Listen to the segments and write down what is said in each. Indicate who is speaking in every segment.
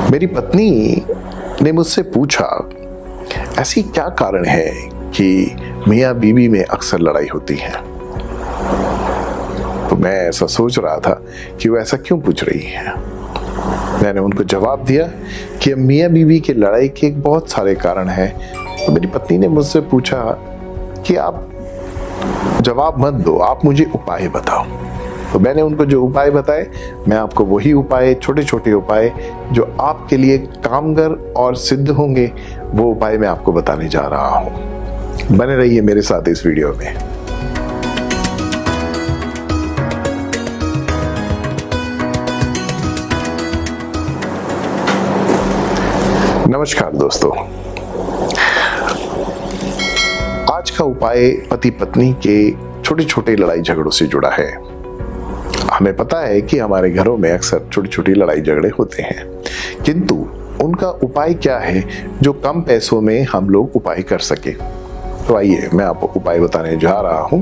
Speaker 1: मेरी पत्नी ने मुझसे पूछा, ऐसी क्या कारण है कि मियाँ बीवी में अक्सर लड़ाई होती है। तो मैं ऐसा सोच रहा था कि वो ऐसा क्यों पूछ रही है। मैंने उनको जवाब दिया कि मियाँ बीवी की लड़ाई के बहुत सारे कारण हैं। तो मेरी पत्नी ने मुझसे पूछा कि आप जवाब मत दो, आप मुझे उपाय बताओ। तो मैंने उनको जो उपाय बताए, मैं आपको वही उपाय, छोटे छोटे उपाय जो आपके लिए कामगर और सिद्ध होंगे, वो उपाय मैं आपको बताने जा रहा हूं। बने रहिए मेरे साथ इस वीडियो में। नमस्कार दोस्तों, आज का उपाय पति पत्नी के छोटे छोटे लड़ाई झगड़ों से जुड़ा है। हमें पता है कि हमारे घरों में अक्सर छोटी छोटी लड़ाई झगड़े होते हैं, किंतु उनका उपाय क्या है जो कम पैसों में हम लोग उपाय कर सके। तो आइए मैं आपको उपाय बताने जा रहा हूं।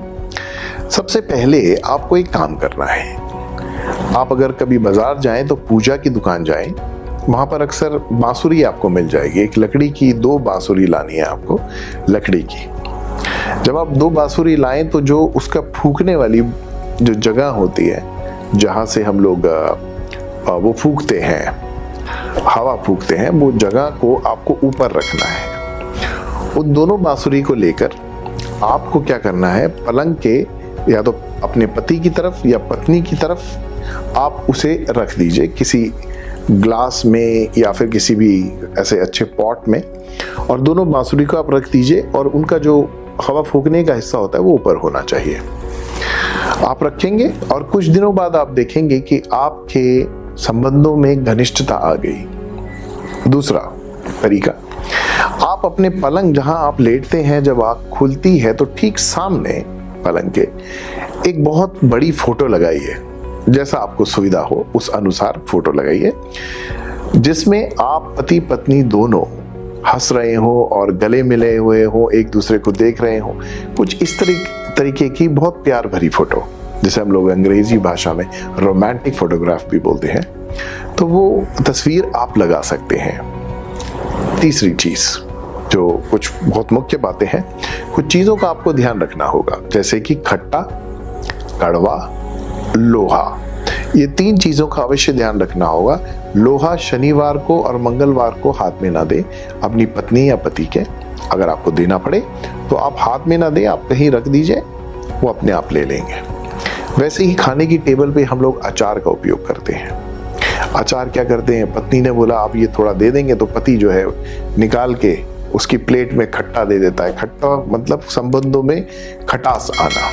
Speaker 1: सबसे पहले आपको एक काम करना है। आप अगर कभी बाजार जाएं तो पूजा की दुकान जाएं, वहां पर अक्सर बांसुरी आपको मिल जाएगी। एक लकड़ी की 2 बांसुरी लानी है आपको, लकड़ी की। जब आप 2 बांसुरी लाएं तो जो उसका फूकने वाली जो जगह होती है, जहां से हम लोग वो फूकते हैं, हवा फूकते हैं, वो जगह को आपको ऊपर रखना है। उन दोनों बांसुरी को लेकर आपको क्या करना है, पलंग के या तो अपने पति की तरफ या पत्नी की तरफ आप उसे रख दीजिए, किसी ग्लास में या फिर किसी भी ऐसे अच्छे पॉट में, और दोनों बांसुरी को आप रख दीजिए और उनका जो हवा फूकने का हिस्सा होता है वो ऊपर होना चाहिए। आप रखेंगे और कुछ दिनों बाद आप देखेंगे कि आपके संबंधों में घनिष्ठता आ गई। दूसरा तरीका, आप अपने पलंग जहां आप लेटते हैं, जब आँख खुलती है तो ठीक सामने पलंग के एक बहुत बड़ी फोटो लगाइए। जैसा आपको सुविधा हो उस अनुसार फोटो लगाइए, जिसमें आप पति पत्नी दोनों हंस रहे हो और गले मिले हुए हो, एक दूसरे को देख रहे हो। कुछ इस तरीके की बहुत प्यार भरी फोटो, जिसे हम लोग अंग्रेजी भाषा में रोमांटिक फोटोग्राफ भी बोलते हैं, तो वो तस्वीर आप लगा सकते हैं। तीसरी चीज, जो कुछ बहुत मुख्य बातें हैं, कुछ चीजों का आपको ध्यान रखना होगा, जैसे कि खट्टा, कड़वा, लोहा। ये 3 चीजों का अवश्य ध्यान रखना होगा। लोहा शनिवार को और मंगलवार को हाथ में ना दे अपनी पत्नी या पति के। अगर आपको देना पड़े तो आप हाथ में ना दे, आप कहीं रख दीजिए, वो अपने आप ले लेंगे। वैसे ही खाने की टेबल पे हम लोग अचार का उपयोग करते हैं। अचार क्या करते हैं, पत्नी ने बोला आप ये थोड़ा दे देंगे, तो पति जो है निकाल के उसकी प्लेट में खट्टा दे देता है। खट्टा मतलब संबंधों में खटास आना,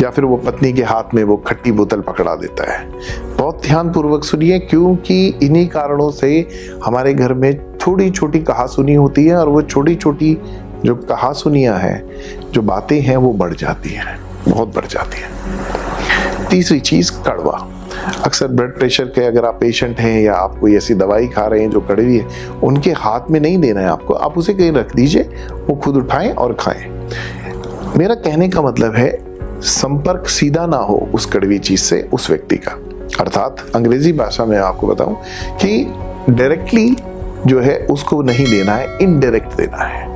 Speaker 1: या फिर वो पत्नी के हाथ में वो खट्टी बोतल पकड़ा देता है। बहुत ध्यान पूर्वक सुनिए, क्योंकि इन्हीं कारणों से हमारे घर में थोड़ी छोटी कहासुनी होती है, और वो छोटी छोटी जो कहासुनियां हैं, जो बातें हैं, वो बढ़ जाती हैं, बहुत बढ़ जाती हैं। तीसरी चीज, कड़वा। अक्सर ब्लड प्रेशर के अगर आप पेशेंट हैं या आप कोई ऐसी दवाई खा रहे हैं जो कड़वी है, उनके हाथ में नहीं देना है आपको, आप उसे कहीं रख दीजिए, वो खुद उठाएं और खाएं। मेरा कहने का मतलब है, संपर्क सीधा ना हो उस कड़वी चीज से उस व्यक्ति का। अर्थात अंग्रेजी भाषा में आपको बताऊं कि डायरेक्टली जो है उसको नहीं देना है, इनडायरेक्ट देना है।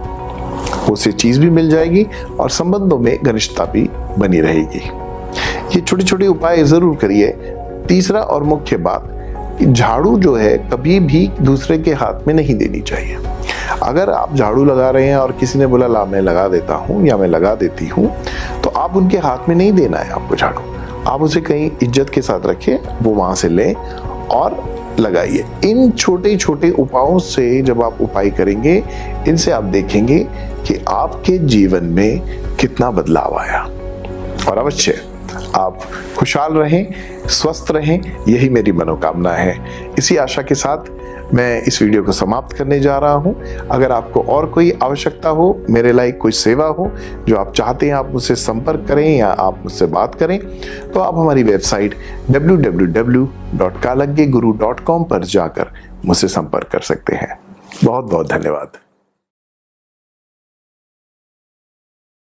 Speaker 1: उससे चीज भी मिल जाएगी और संबंधों में घनिष्ठता भी बनी रहेगी। ये छोटे छोटे उपाय जरूर करिए। तीसरा और मुख्य बात, झाड़ू जो है कभी भी दूसरे के हाथ में नहीं देनी चाहिए। अगर आप झाड़ू लगा रहे हैं और किसी ने बोला ला मैं लगा देता हूं या मैं लगा देती हूं, तो आप उनके हाथ में नहीं देना है आपको झाड़ू। आप उसे कहीं इज्जत के साथ रखिए, वो वहां से लें और लगाइए। इन छोटे छोटे उपायों से जब आप उपाय करेंगे, इनसे आप देखेंगे कि आपके जीवन में कितना बदलाव आया। और अवश्य आप खुशहाल रहें, स्वस्थ रहें, यही मेरी मनोकामना है। इसी आशा के साथ मैं इस वीडियो को समाप्त करने जा रहा हूं। अगर आपको और कोई आवश्यकता हो, मेरे लायक कोई सेवा हो जो आप चाहते हैं आप मुझसे संपर्क करें या आप मुझसे बात करें, तो आप हमारी वेबसाइट www.kalaggeguru.com पर जाकर मुझसे संपर्क कर सकते हैं। बहुत बहुत धन्यवाद।